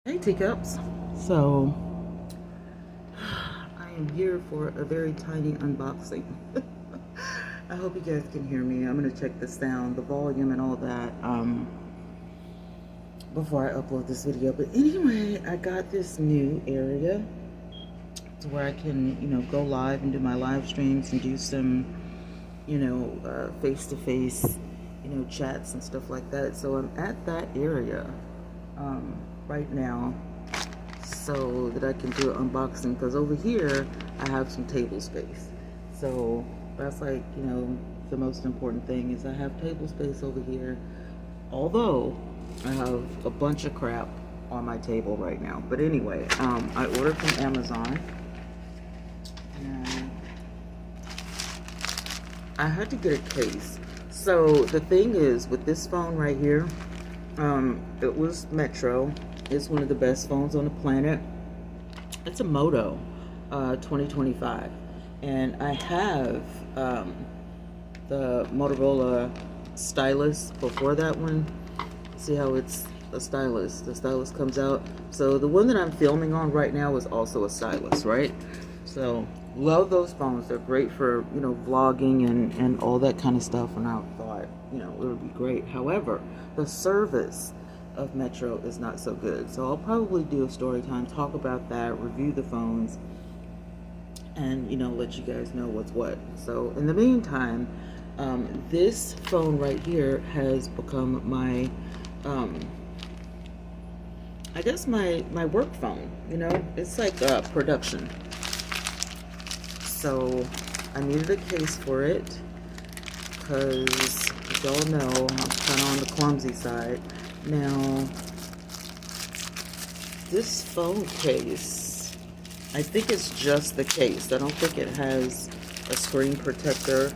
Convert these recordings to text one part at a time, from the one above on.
Hey teacups. So I am here for a very tiny unboxing. I hope you guys can hear me. I'm gonna check the sound, the volume and all that before I upload this video. But anyway, I got this new area to where I can, go live and do my live streams and do some, face-to-face, chats and stuff like that. So I'm at that area right now so that I can do an unboxing, because over here I have some table space. So that's like, the most important thing is I have table space over here, although I have a bunch of crap on my table right now. But anyway, I ordered from Amazon and I had to get a case. So the thing is with this phone right here, it was Metro. It's one of the best phones on the planet. It's a Moto 2025, and I have the Motorola stylus before that one. See how it's a stylus? The stylus comes out. So the one that I'm filming on right now is also a stylus, right? So love those phones. They're great for vlogging and all that kind of stuff. And I thought it would be great. However, the service of Metro is not so good. So I'll probably do a story time, talk about that, review the phones, and let you guys know what's what. So in the meantime, this phone right here has become my I guess my work phone. It's like production. So I needed a case for it because y'all know I'm kind of on the clumsy side. Now, this phone case, I think it's just the case. I don't think it has a screen protector.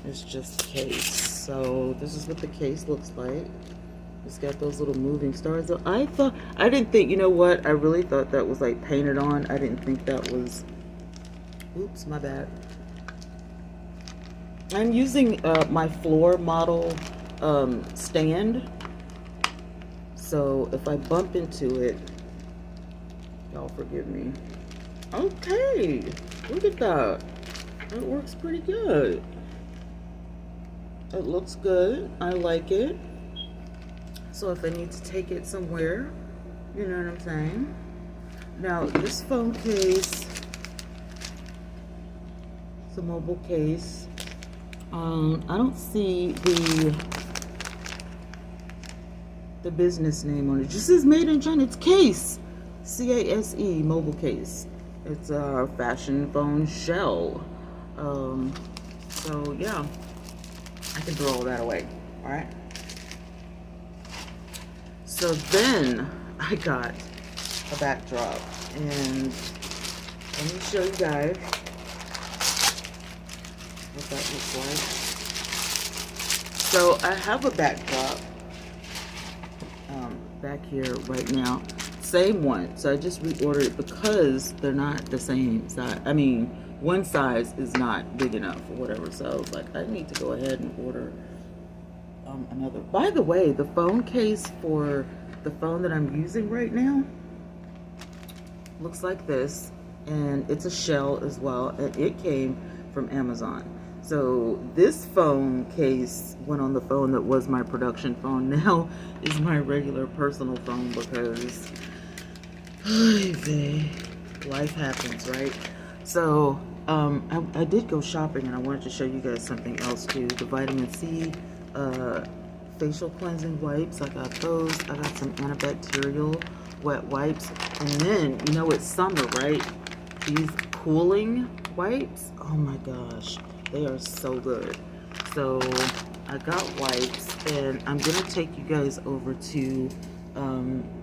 It's just the case. So this is what the case looks like. It's got those little moving stars. I didn't think, I really thought that was like painted on. I didn't think that was, oops, my bad. I'm using my floor model stand. So if I bump into it, y'all forgive me. Okay, look at that. It works pretty good. It looks good. I like it. So if I need to take it somewhere, you know what I'm saying? Now, this phone case, it's a mobile case. I don't see the business name on it. It just says made in China. It's case, C-A-S-E, mobile case. It's a fashion phone shell. So yeah, I can throw all that away. All right. So then I got a backdrop, and let me show you guys what that looks like. So I have a backdrop back here right now, same one. So I just reordered it because they're not the same size. I mean, one size is not big enough or whatever. So I was like, I need to go ahead and order another. By the way, the phone case for the phone that I'm using right now looks like this, and it's a shell as well, and it came from Amazon. So this phone case went on the phone that was my production phone. Now is my regular personal phone because life happens, right? So I did go shopping, and I wanted to show you guys something else too. The vitamin C facial cleansing wipes, I got those. I got some antibacterial wet wipes, and then it's summer, right? These cooling wipes, oh my gosh, they are so good. So I got wipes, and I'm gonna take you guys over to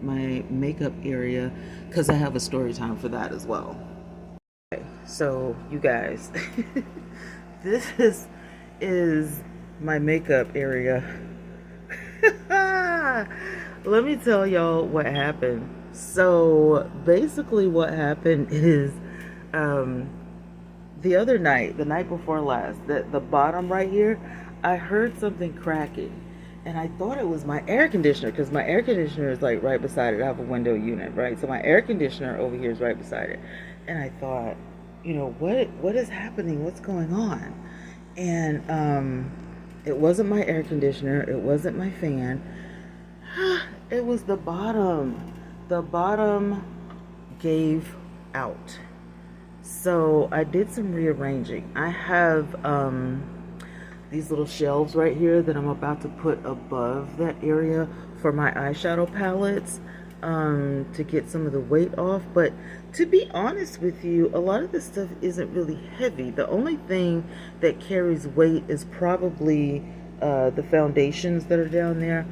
my makeup area because I have a story time for that as well. Okay, so you guys, this is my makeup area. Let me tell y'all what happened. So basically what happened is the other night, the night before last, the bottom right here, I heard something cracking, and I thought it was my air conditioner, because my air conditioner is like right beside it. I have a window unit, right? So my air conditioner over here is right beside it. And I thought, what is happening? What's going on? And it wasn't my air conditioner. It wasn't my fan. It was the bottom. The bottom gave out. So I did some rearranging. I have these little shelves right here that I'm about to put above that area for my eyeshadow palettes, to get some of the weight off. But to be honest with you, a lot of this stuff isn't really heavy. The only thing that carries weight is probably the foundations that are down there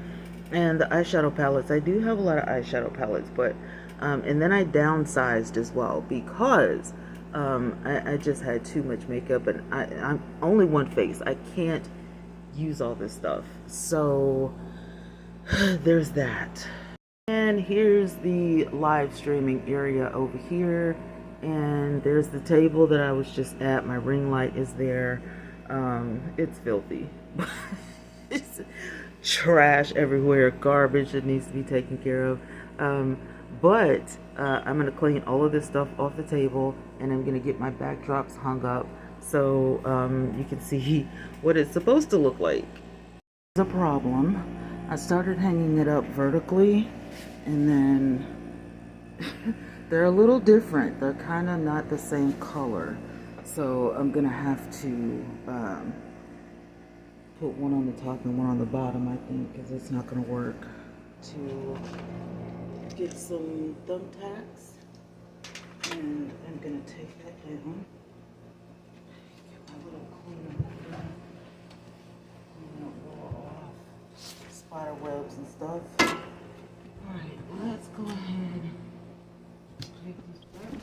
and the eyeshadow palettes. I do have a lot of eyeshadow palettes, but and then I downsized as well, because I just had too much makeup, and I'm only one face. I can't use all this stuff. So there's that. And here's the live streaming area over here. And there's the table that I was just at. My ring light is there. It's filthy. It's trash everywhere. Garbage that needs to be taken care of. But I'm going to clean all of this stuff off the table, and I'm going to get my backdrops hung up so you can see what it's supposed to look like. There's a problem. I started hanging it up vertically, and then they're a little different. They're kind of not the same color. So I'm going to have to put one on the top and one on the bottom, I think, because it's not going to work. To get some thumbtacks, and I'm gonna take that down. Get my little cleaner, off spider webs and stuff. All right, let's go ahead and take this back.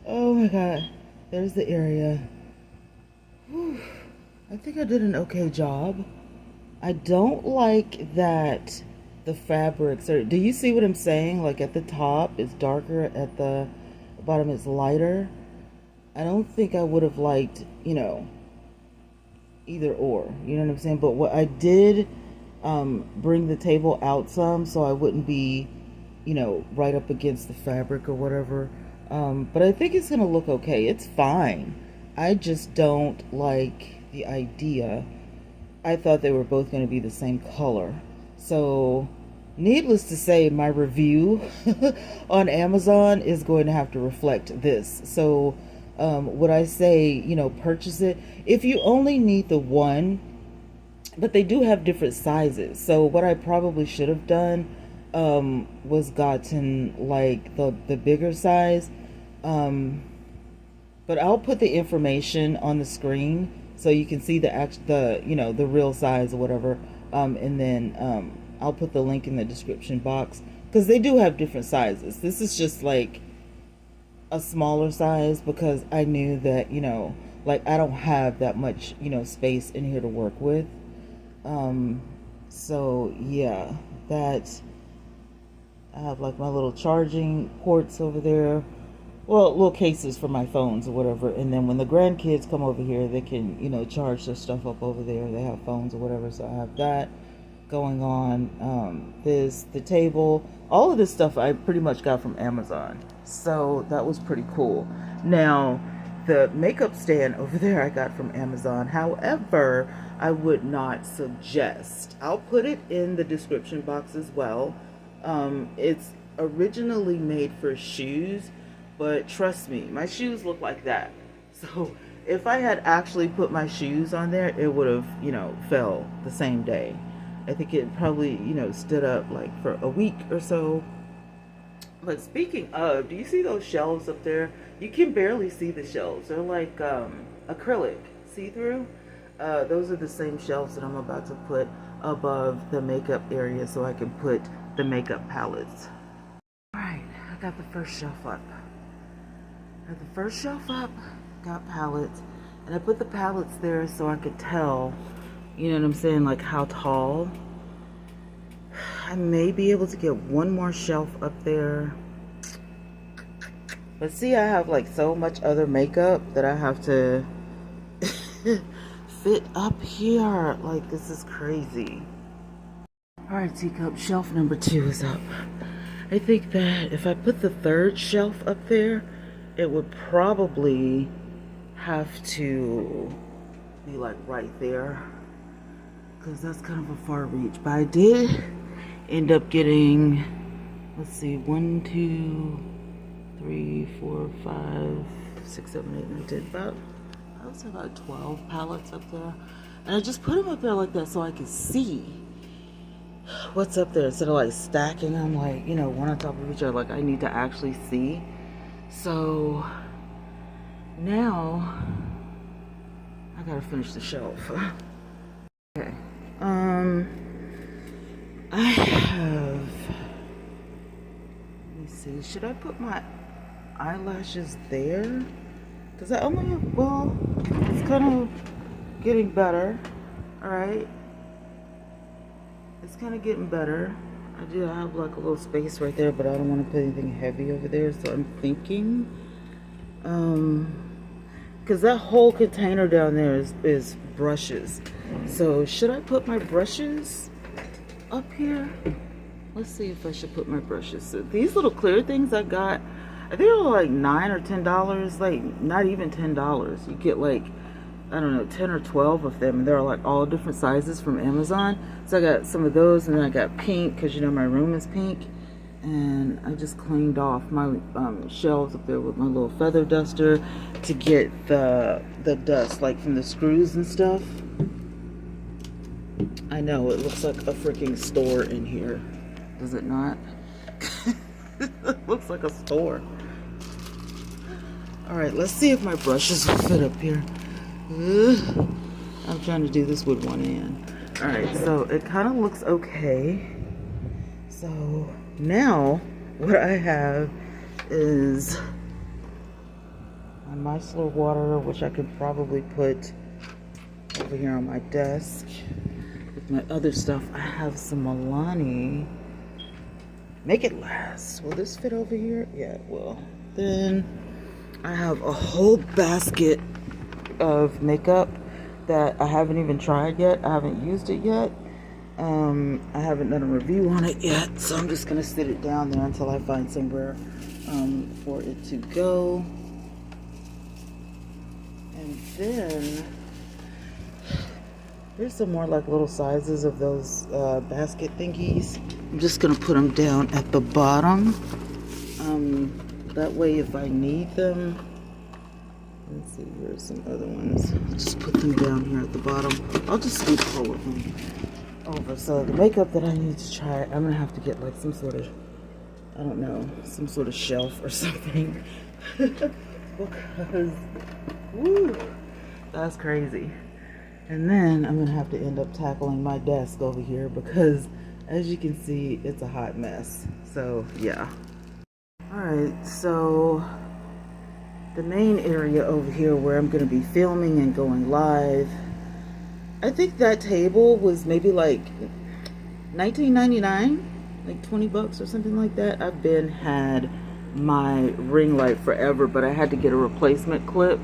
Oh my god, there's the area. Whew. I think I did an okay job. I don't like that the fabrics are, do you see what I'm saying? Like at the top it's darker, at the bottom it's lighter. I don't think I would have liked, either or, you know what I'm saying? But what I did, bring the table out some so I wouldn't be, right up against the fabric or whatever. But I think it's gonna look okay. It's fine. I just don't like the idea. I thought they were both gonna be the same color. So needless to say, my review on Amazon is going to have to reflect this. So would I say, purchase it if you only need the one? But they do have different sizes. So what I probably should have done was gotten like the bigger size. But I'll put the information on the screen so you can see the real size or whatever. And then I'll put the link in the description box, because they do have different sizes. This is just like a smaller size, because I knew that, I don't have that much, space in here to work with. So yeah, I have like my little charging ports over there. Well, little cases for my phones or whatever. And then when the grandkids come over here, they can, charge their stuff up over there. They have phones or whatever. So I have that going on. The table, all of this stuff I pretty much got from Amazon. So that was pretty cool. Now, the makeup stand over there I got from Amazon. However, I would not suggest. I'll put it in the description box as well. It's originally made for shoes, but trust me, my shoes look like that. So if I had actually put my shoes on there, it would have, fell the same day. I think it probably, stood up like for a week or so. But speaking of, do you see those shelves up there? You can barely see the shelves. They're like acrylic, see-through. Those are the same shelves that I'm about to put above the makeup area so I can put the makeup palettes. Alright, I got the first shelf up. Got the first shelf up, got pallets, and I put the pallets there so I could tell, you know what I'm saying, like how tall. I may be able to get one more shelf up there. But see, I have like so much other makeup that I have to fit up here. Like, this is crazy. Alright, teacup, shelf number 2 is up. I think that if I put the third shelf up there, it would probably have to be like right there, because that's kind of a far reach. But I did end up getting, let's see, 1, 2, 3, 4, 5, 6, 7, 8, 9, 10, about, I would say about 12 pallets up there. And I just put them up there like that so I could see what's up there instead of like stacking them, like, you know, one on top of each other. Like, I need to actually see. So now I gotta finish the shelf. Okay. I have, let me see, should I put my eyelashes there? Because I only have, well, it's kind of getting better. Alright. It's kind of getting better. I do have like a little space right there, but I don't want to put anything heavy over there, so I'm thinking, because that whole container down there is brushes. So should I put my brushes up here? Let's see if I should put my brushes. So these little clear things I got, I think they were like $9 or $10, like not even $10. You get like, I don't know, 10 or 12 of them, and they're like all different sizes from Amazon. So I got some of those, and then I got pink, because you know my room is pink. And I just cleaned off my shelves up there with my little feather duster to get the dust, like from the screws and stuff. I know, it looks like a freaking store in here. Does it not? It looks like a store. Alright, let's see if my brushes will fit up here. I'm trying to do this with one hand. Alright, so it kind of looks okay. So now what I have is my micellar water, which I could probably put over here on my desk. With my other stuff, I have some Milani. Make it last. Will this fit over here? Yeah, it will. Then I have a whole basket of makeup that I haven't even tried yet. I haven't used it yet. I haven't done a review on it yet, so I'm just gonna sit it down there until I find somewhere for it to go. And then here's some more like little sizes of those basket thingies. I'm just gonna put them down at the bottom. That way if I need them, let's see, here's some other ones. I'll just put them down here at the bottom. I'll just scoop all of them over. So the makeup that I need to try, I'm gonna have to get like some sort of, I don't know, some sort of shelf or something. Because, woo, that's crazy. And then I'm gonna have to end up tackling my desk over here because as you can see, it's a hot mess. So yeah. Alright, so the main area over here where I'm going to be filming and going live, I think that table was maybe like $19.99, like 20 bucks or something like that. I've had my ring light forever, but I had to get a replacement clip.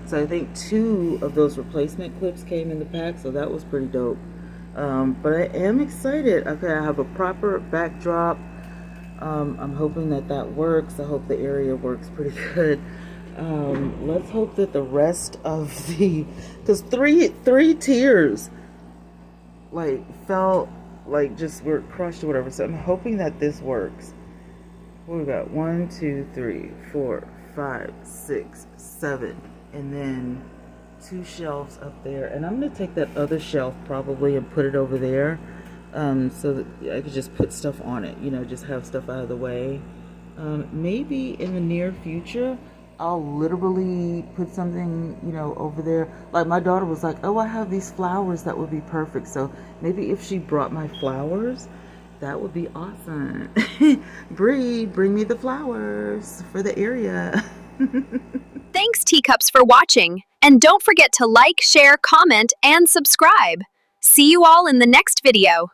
So I think 2 of those replacement clips came in the pack, so that was pretty dope. But I am excited. Okay, I have a proper backdrop. I'm hoping that that works. I hope the area works pretty good. Let's hope that the rest of the, because three tiers like felt like just were crushed or whatever. So I'm hoping that this works. What we got? 1, 2, 3, 4, 5, 6, 7, and then 2 shelves up there. And I'm gonna take that other shelf probably and put it over there. So that I could just put stuff on it, you know, just have stuff out of the way. Maybe in the near future, I'll literally put something, you know, over there. Like my daughter was like, oh, I have these flowers that would be perfect. So maybe if she brought my flowers That would be awesome. Bree, bring me the flowers for the area. Thanks, teacups, for watching. And don't forget to like, share, comment, and subscribe. See you all in the next video.